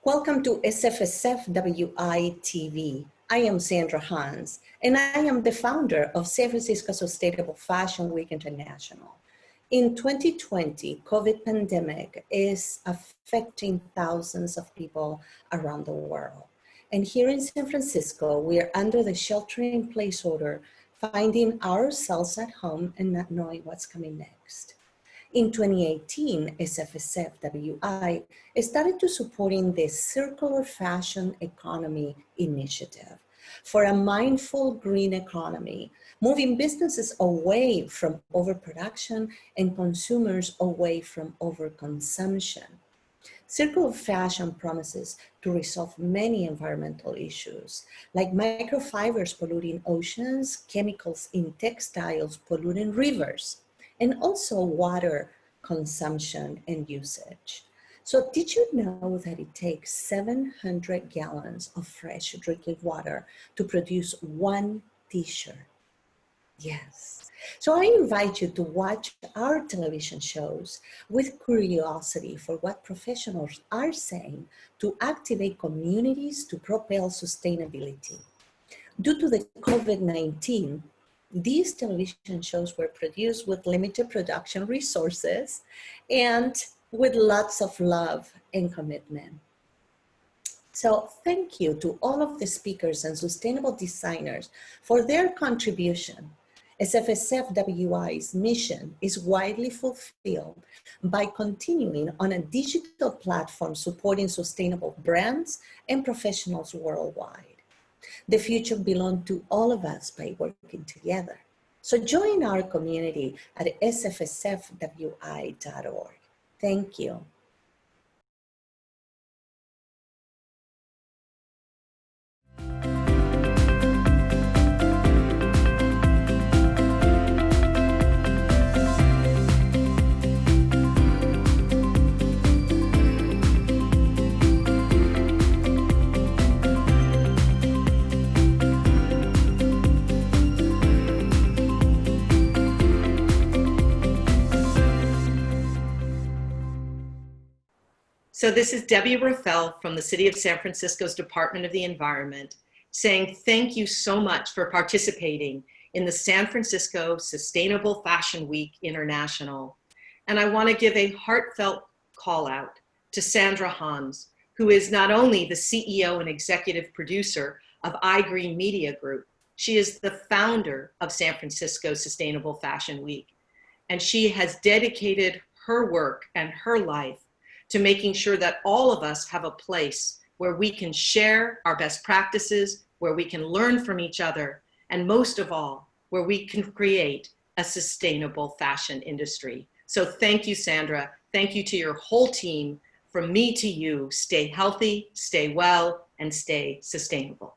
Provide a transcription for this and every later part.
Welcome to SFSFWI-TV. I am Sandra Hans, and I am the founder of San Francisco Sustainable Fashion Week International. In 2020, COVID pandemic is affecting thousands of people around the world. And here in San Francisco, we are under the shelter-in-place order, finding ourselves at home and not knowing what's coming next. In 2018, SFSFWI started to supporting the Circular Fashion Economy Initiative for a mindful green economy, moving businesses away from overproduction and consumers away from overconsumption. Circular fashion promises to resolve many environmental issues, like microfibers polluting oceans, chemicals in textiles polluting rivers, and also water consumption and usage. So did you know that it takes 700 gallons of fresh drinking water to produce one t-shirt? Yes. So I invite you to watch our television shows with curiosity for what professionals are saying to activate communities to propel sustainability. Due to the COVID-19, these television shows were produced with limited production resources and with lots of love and commitment. So thank you to all of the speakers and sustainable designers for their contribution. SFSFWI's mission is widely fulfilled by continuing on a digital platform supporting sustainable brands and professionals worldwide. The future belongs to all of us by working together. So join our community at sfsfwi.org. Thank you. So this is Debbie Rafael from the City of San Francisco's Department of the Environment saying thank you so much for participating in the San Francisco Sustainable Fashion Week International. And I want to give a heartfelt call out to Sandra Hans, who is not only the CEO and executive producer of iGreen Media Group, she is the founder of San Francisco Sustainable Fashion Week. And she has dedicated her work and her life to making sure that all of us have a place where we can share our best practices, where we can learn from each other, and most of all, where we can create a sustainable fashion industry. So thank you, Sandra. Thank you to your whole team. From me to you, stay healthy, stay well, and stay sustainable.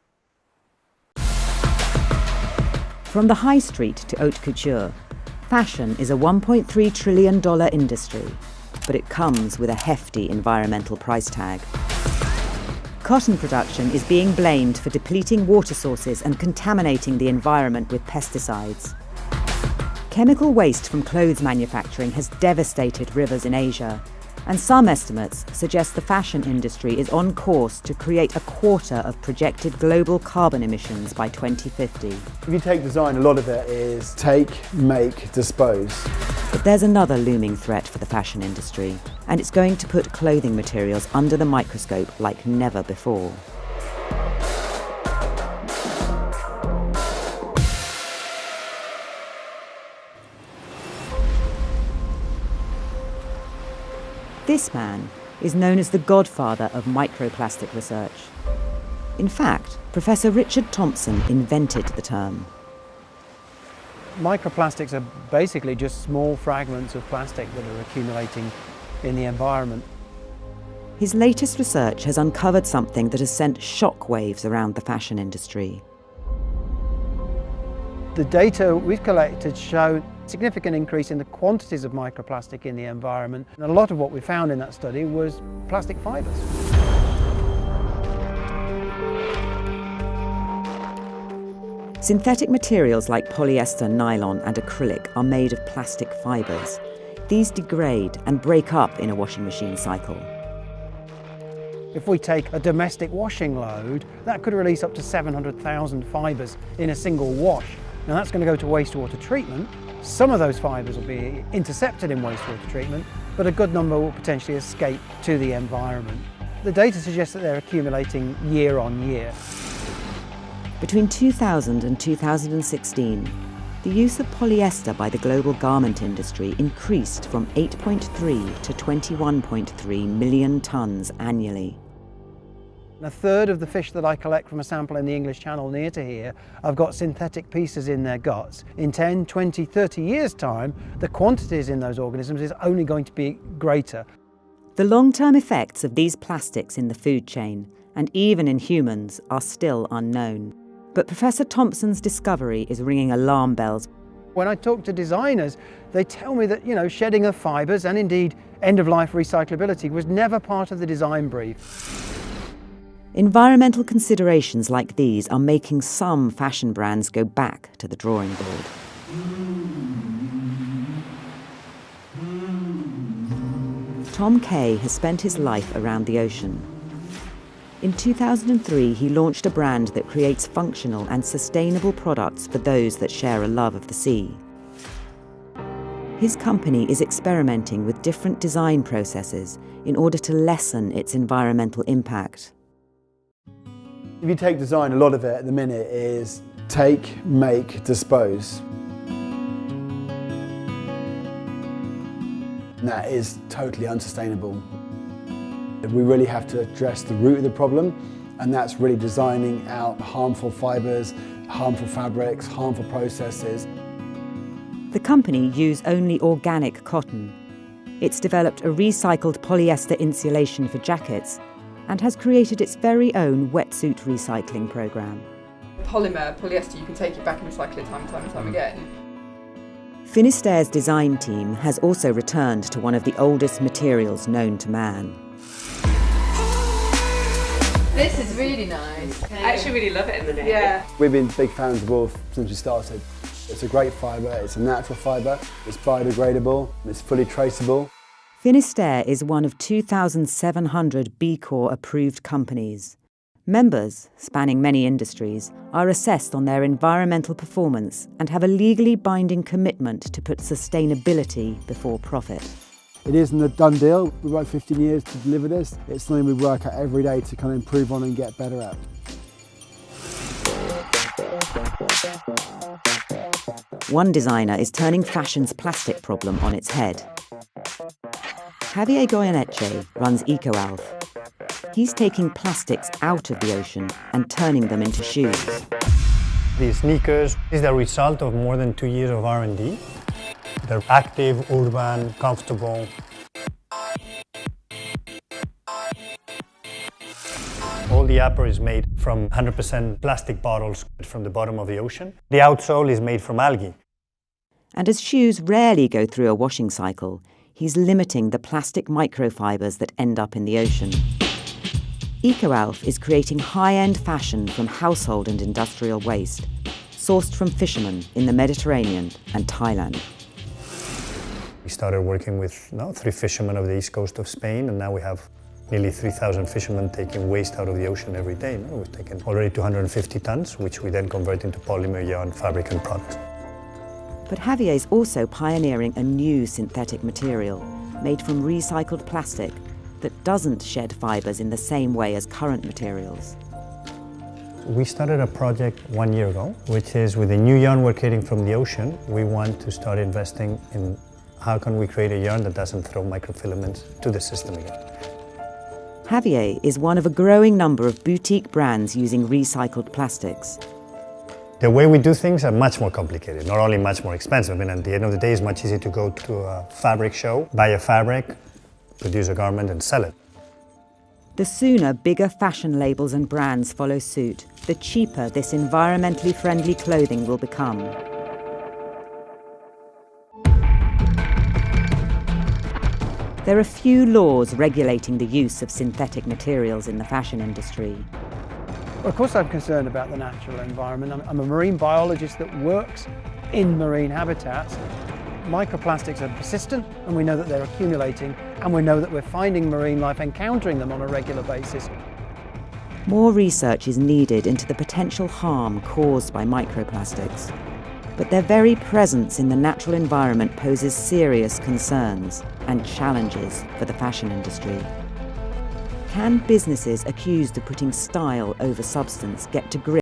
From the high street to haute couture, fashion is a $1.3 trillion industry. But it comes with a hefty environmental price tag. Cotton production is being blamed for depleting water sources and contaminating the environment with pesticides. Chemical waste from clothes manufacturing has devastated rivers in Asia, and some estimates suggest the fashion industry is on course to create a quarter of projected global carbon emissions by 2050. If you take design, a lot of it is take, make, dispose. But there's another looming threat for the fashion industry, and it's going to put clothing materials under the microscope like never before. This man is known as the godfather of microplastic research. In fact, Professor Richard Thompson invented the term. Microplastics are basically just small fragments of plastic that are accumulating in the environment. His latest research has uncovered something that has sent shockwaves around the fashion industry. The data we've collected show a significant increase in the quantities of microplastic in the environment. And a lot of what we found in that study was plastic fibers. Synthetic materials like polyester, nylon and acrylic are made of plastic fibers. These degrade and break up in a washing machine cycle. If we take a domestic washing load, that could release up to 700,000 fibres in a single wash. Now that's going to go to wastewater treatment. Some of those fibres will be intercepted in wastewater treatment, but a good number will potentially escape to the environment. The data suggests that they're accumulating year on year. Between 2000 and 2016, the use of polyester by the global garment industry increased from 8.3 to 21.3 million tonnes annually. A third of the fish that I collect from a sample in the English Channel near to here have got synthetic pieces in their guts. In 10, 20, 30 years' time, the quantities in those organisms is only going to be greater. The long-term effects of these plastics in the food chain, and even in humans, are still unknown. But Professor Thompson's discovery is ringing alarm bells. When I talk to designers, they tell me that, shedding of fibres and indeed end-of-life recyclability was never part of the design brief. Environmental considerations like these are making some fashion brands go back to the drawing board. Tom Kay has spent his life around the ocean. In 2003, he launched a brand that creates functional and sustainable products for those that share a love of the sea. His company is experimenting with different design processes in order to lessen its environmental impact. If you take design, a lot of it at the minute is take, make, dispose. And that is totally unsustainable. We really have to address the root of the problem, and that's really designing out harmful fibres, harmful fabrics, harmful processes. The company uses only organic cotton. It's developed a recycled polyester insulation for jackets and has created its very own wetsuit recycling program. Polyester, you can take it back and recycle it time and time again. Finisterre's design team has also returned to one of the oldest materials known to man. This is really nice. I actually really love it in the neck. Yeah. We've been big fans of wool since we started. It's a great fibre, it's a natural fibre, it's biodegradable, it's fully traceable. Finisterre is one of 2,700 B Corp approved companies. Members, spanning many industries, are assessed on their environmental performance and have a legally binding commitment to put sustainability before profit. It isn't a done deal. We worked 15 years to deliver this. It's something we work at every day to kind of improve on and get better at. One designer is turning fashion's plastic problem on its head. Javier Goyeneche runs EcoAlf. He's taking plastics out of the ocean and turning them into shoes. The sneakers is the result of more than 2 years of R&D. They're active, urban, comfortable. All the upper is made from 100% plastic bottles from the bottom of the ocean. The outsole is made from algae. And as shoes rarely go through a washing cycle, he's limiting the plastic microfibers that end up in the ocean. EcoAlf is creating high-end fashion from household and industrial waste, sourced from fishermen in the Mediterranean and Thailand. We started working with 3 fishermen of the east coast of Spain, and now we have nearly 3,000 fishermen taking waste out of the ocean every day. We've taken already 250 tons, which we then convert into polymer, yarn, fabric and products. But Javier is also pioneering a new synthetic material made from recycled plastic that doesn't shed fibres in the same way as current materials. We started a project 1 year ago, which is with the new yarn we're creating from the ocean, we want to start investing in how can we create a yarn that doesn't throw microfilaments to the system again. Javier is one of a growing number of boutique brands using recycled plastics. The way we do things are much more complicated, not only much more expensive. At the end of the day, it's much easier to go to a fabric show, buy a fabric, produce a garment and sell it. The sooner bigger fashion labels and brands follow suit, the cheaper this environmentally friendly clothing will become. There are few laws regulating the use of synthetic materials in the fashion industry. Well, of course I'm concerned about the natural environment. I'm a marine biologist that works in marine habitats. microplastics are persistent, and we know that they're accumulating, and we know that we're finding marine life encountering them on a regular basis. More research is needed into the potential harm caused by microplastics. But their very presence in the natural environment poses serious concerns and challenges for the fashion industry. Can businesses accused of putting style over substance get to grips?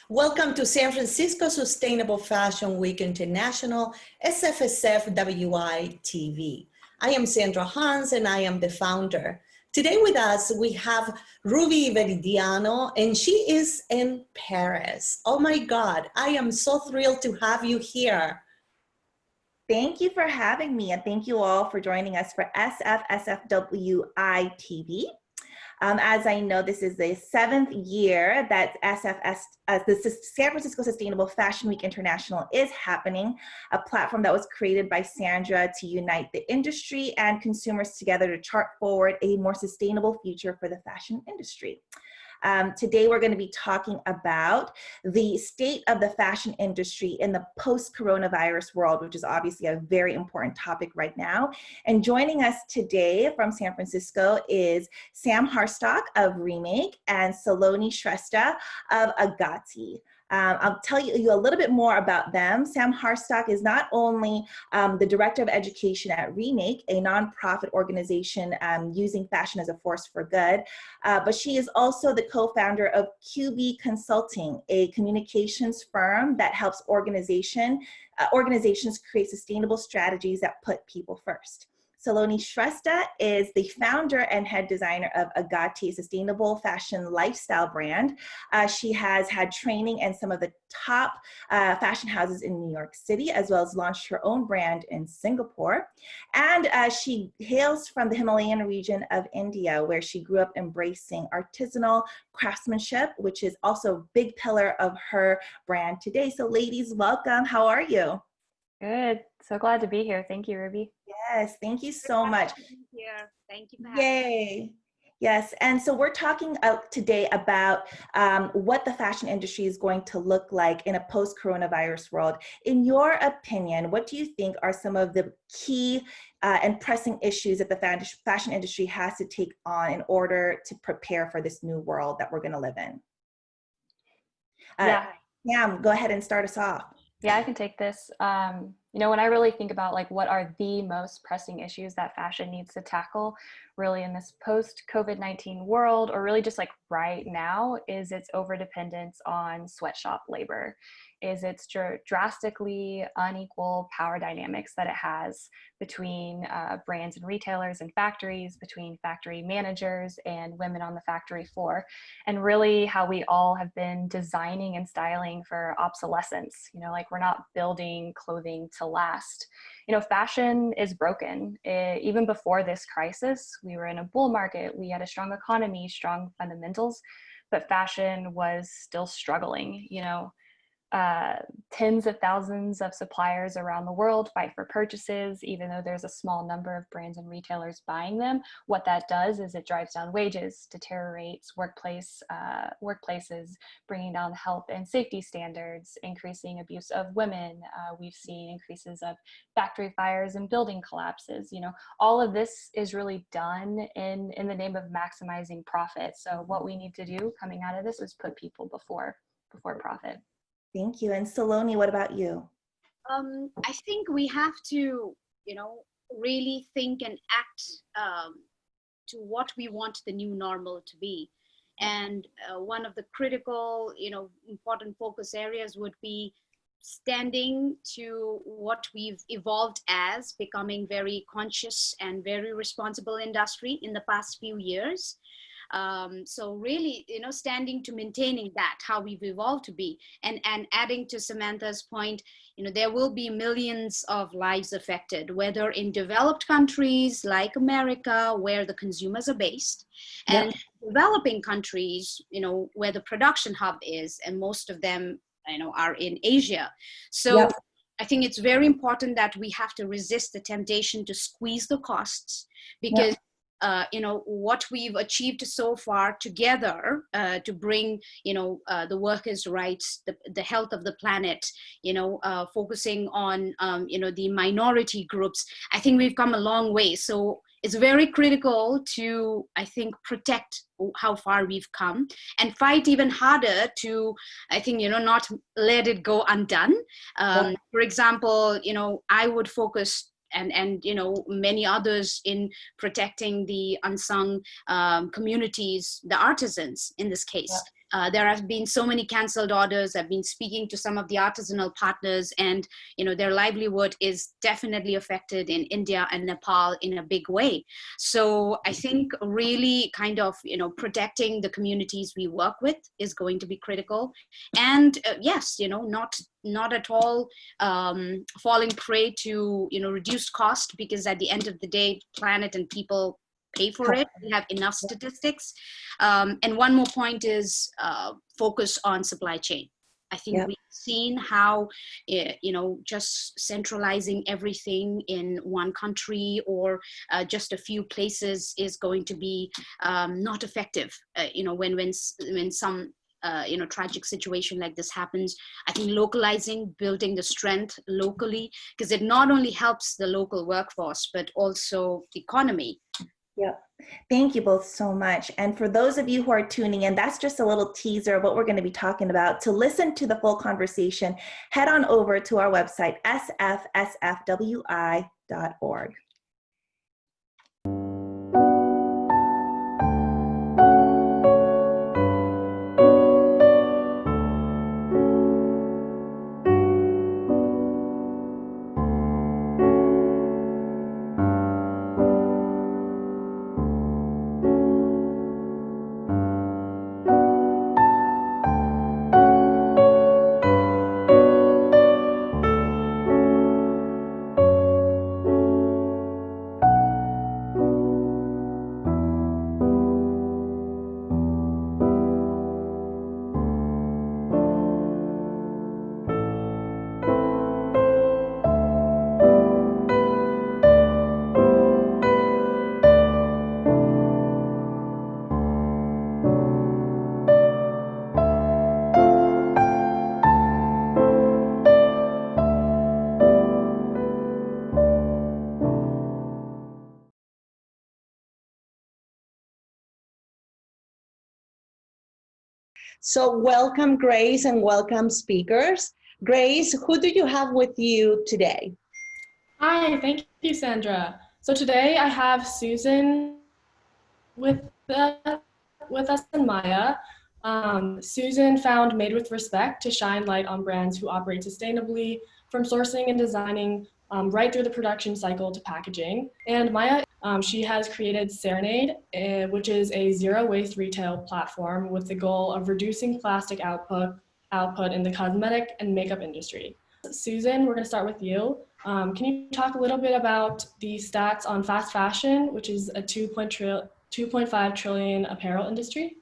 Welcome to San Francisco Sustainable Fashion Week International, SFSFWI-TV. I am Sandra Hans and I am the founder. Today with us, we have Ruby Veridiano, and she is in Paris. Oh my God, I am so thrilled to have you here. Thank you for having me, and thank you all for joining us for SFSFWI-TV. As I know, this is the 7th year that the San Francisco Sustainable Fashion Week International is happening, a platform that was created by Sandra to unite the industry and consumers together to chart forward a more sustainable future for the fashion industry. Today, we're going to be talking about the state of the fashion industry in the post-coronavirus world, which is obviously a very important topic right now. And joining us today from San Francisco is Sam Harstock of Remake and Saloni Shrestha of Agati. I'll tell you a little bit more about them. Sam Harstock is not only the Director of Education at Remake, a nonprofit organization using fashion as a force for good, but she is also the co-founder of QB Consulting, a communications firm that helps organizations create sustainable strategies that put people first. Saloni Shrestha is the founder and head designer of Agati, a sustainable fashion lifestyle brand. She has had training in some of the top fashion houses in New York City, as well as launched her own brand in Singapore. And she hails from the Himalayan region of India, where she grew up embracing artisanal craftsmanship, which is also a big pillar of her brand today. So ladies, welcome. How are you? Good. So glad to be here. Thank you, Ruby. Yes, thank you so much. Thank you for having me. Yay. Yes, and so we're talking today about what the fashion industry is going to look like in a post-coronavirus world. In your opinion, what do you think are some of the key and pressing issues that the fashion industry has to take on in order to prepare for this new world that we're going to live in? Sam, go ahead and start us off. Yeah, I can take this. You know, when I really think about like what are the most pressing issues that fashion needs to tackle really in this post-COVID-19 world, or really just like right now, is its overdependence on sweatshop labor, is its drastically unequal power dynamics that it has between brands and retailers and factories, between factory managers and women on the factory floor, and really how we all have been designing and styling for obsolescence. You know, like we're not building clothing to last. You know, fashion is broken. Even before this crisis, we were in a bull market, we had a strong economy, strong fundamentals, but fashion was still struggling. You know, tens of thousands of suppliers around the world fight for purchases, even though there's a small number of brands and retailers buying them. What that does is it drives down wages, deteriorates workplaces, bringing down health and safety standards, increasing abuse of women. We've seen increases of factory fires and building collapses. You know, all of this is really done in the name of maximizing profit. So what we need to do coming out of this is put people before profit. Thank you. And Saloni, what about you? I think we have to, really think and act to what we want the new normal to be. And one of the critical, important focus areas would be standing to what we've evolved as, becoming very conscious and very responsible industry in the past few years. So really, standing to maintaining that, how we've evolved to be, and adding to Samantha's point, there will be millions of lives affected, whether in developed countries like America, where the consumers are based, and developing countries, where the production hub is, and most of them, are in Asia. So I think it's very important that we have to resist the temptation to squeeze the costs, because what we've achieved so far together to bring, the workers' rights, the health of the planet, focusing on, the minority groups, I think we've come a long way. So it's very critical to, I think, protect how far we've come and fight even harder to, I think, not let it go undone. For example, I would focus and many others in protecting the unsung communities, the artisans in this case. There have been so many canceled orders. I've been speaking to some of the artisanal partners, and their livelihood is definitely affected in India and Nepal in a big way. So I think really kind of protecting the communities we work with is going to be critical. And yes, not at all falling prey to reduced cost, because at the end of the day, planet and people pay for it. We have enough statistics. And one more point is focus on supply chain. I think we've seen how, just centralizing everything in one country or just a few places is going to be not effective. When some tragic situation like this happens, I think localizing, building the strength locally, because it not only helps the local workforce, but also the economy. Yeah. Thank you both so much. And for those of you who are tuning in, that's just a little teaser of what we're going to be talking about. To listen to the full conversation, head on over to our website, SFSFWI.org. So welcome, Grace, and welcome, speakers. Grace, who do you have with you today? Hi, thank you, Sandra. So today I have Susan with us and Maya. Susan found Made with Respect to shine light on brands who operate sustainably, from sourcing and designing right through the production cycle to packaging. And Maya, she has created Serenade, which is a zero waste retail platform with the goal of reducing plastic output in the cosmetic and makeup industry. Susan, we're going to start with you. Can you talk a little bit about the stats on fast fashion, which is a 2.5 trillion apparel industry?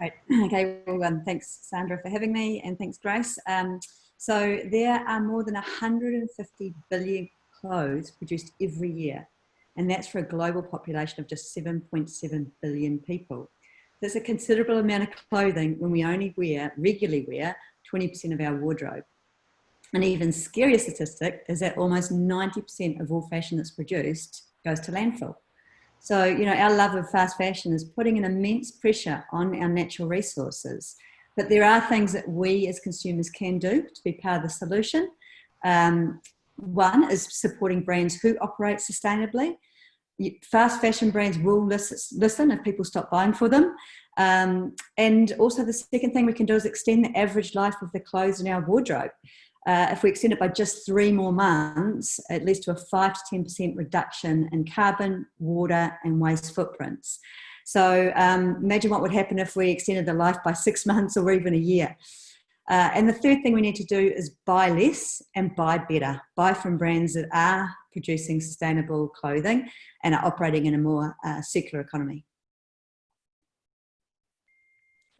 Right. Okay, well, thanks Sandra for having me, and thanks Grace. So there are more than 150 billion clothes produced every year, and that's for a global population of just 7.7 billion people. That's a considerable amount of clothing when we only regularly wear 20% of our wardrobe. An even scarier statistic is that almost 90% of all fashion that's produced goes to landfill. So, you know, our love of fast fashion is putting an immense pressure on our natural resources. But there are things that we as consumers can do to be part of the solution. One is supporting brands who operate sustainably. Fast fashion brands will listen if people stop buying for them. And also the second thing we can do is extend the average life of the clothes in our wardrobe. If we extend it by just 3 more months, it leads to a 5 to 10% reduction in carbon, water, and waste footprints. So imagine what would happen if we extended the life by 6 months or even a year. And the third thing we need to do is buy less and buy better. Buy from brands that are producing sustainable clothing and are operating in a more circular economy.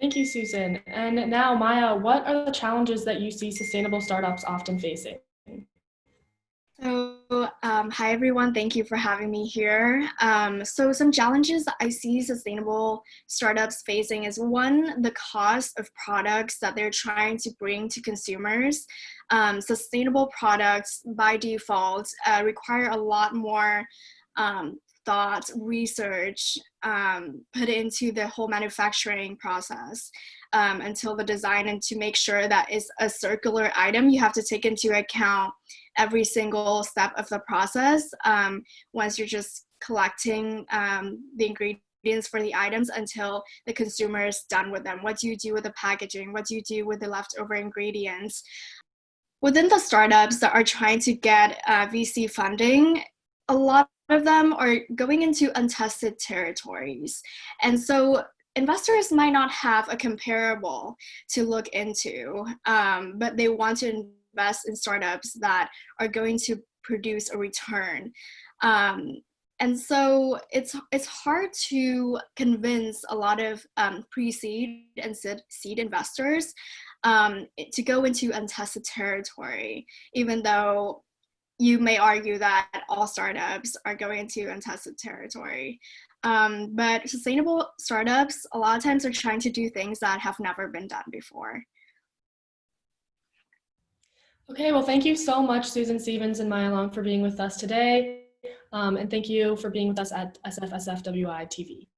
Thank you, Susan. And now, Maya, what are the challenges that you see sustainable startups often facing? So, hi everyone, thank you for having me here. So some challenges that I see sustainable startups facing is one, the cost of products that they're trying to bring to consumers. Sustainable products by default require a lot more thought, research put into the whole manufacturing process until the design, and to make sure that it's a circular item, you have to take into account every single step of the process once you're just collecting the ingredients for the items until the consumer is done with them. What do you do with the packaging? What do you do with the leftover ingredients? Within the startups that are trying to get VC funding, a lot of them are going into untested territories. And so investors might not have a comparable to look into, but they want to invest in startups that are going to produce a return. And so it's hard to convince a lot of pre-seed and seed investors to go into untested territory, even though you may argue that all startups are going into untested territory. But sustainable startups, a lot of times, are trying to do things that have never been done before. Okay, well, thank you so much, Susan Stevens and Maya Long, for being with us today. And thank you for being with us at SFSFWI-TV.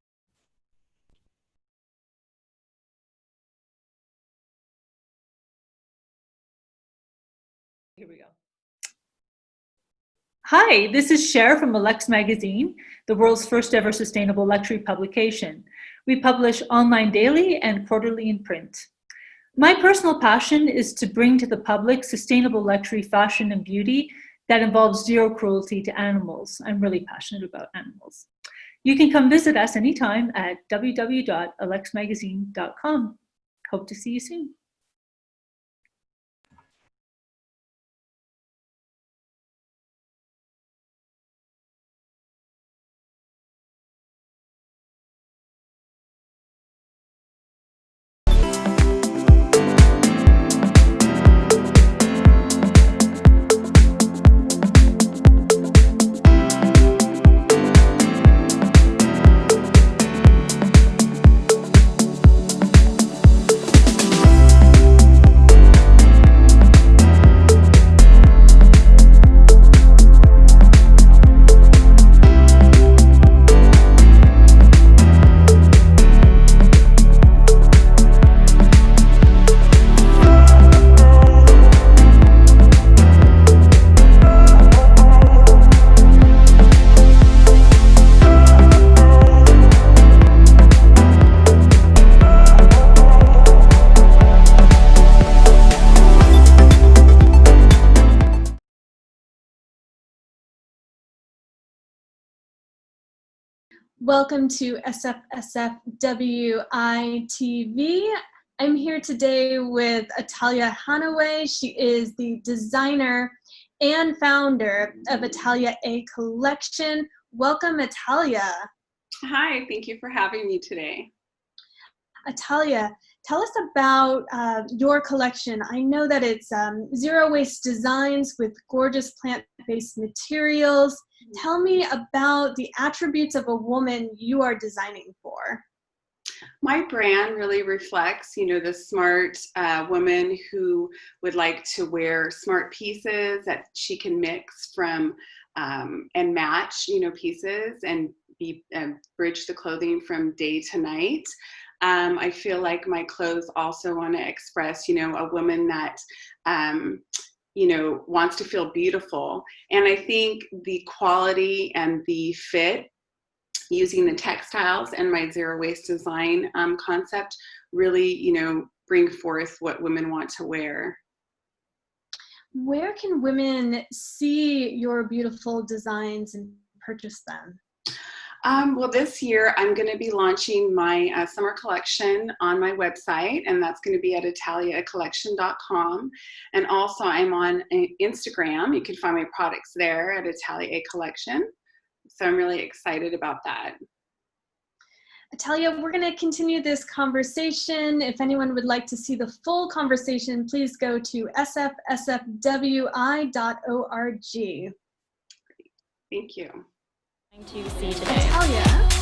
Here we go. Hi, this is Cher from Alex Magazine, the world's first ever sustainable luxury publication. We publish online daily and quarterly in print. My personal passion is to bring to the public sustainable luxury fashion and beauty that involves zero cruelty to animals. I'm really passionate about animals. You can come visit us anytime at www.alexmagazine.com. Hope to see you soon. Welcome to SFSFWI-TV. I'm here today with Atalia Hanaway. She is the designer and founder of Atalia A Collection. Welcome, Atalia. Hi, thank you for having me today. Atalia, tell us about your collection. I know that it's zero waste designs with gorgeous plant-based materials. Tell me about the attributes of a woman you are designing for. My brand really reflects, the smart woman who would like to wear smart pieces that she can mix from and match, pieces and bridge the clothing from day to night. I feel like my clothes also want to express, a woman that, wants to feel beautiful. And I think the quality and the fit using the textiles and my zero waste design concept really, bring forth what women want to wear. Where can women see your beautiful designs and purchase them? Well, this year I'm going to be launching my summer collection on my website, and that's going to be at italiaacollection.com. And also I'm on Instagram. You can find my products there at Italia A Collection. So I'm really excited about that. Atalia, we're going to continue this conversation. If anyone would like to see the full conversation, please go to SFSFWI.org. Thank you. To see today. Atalia.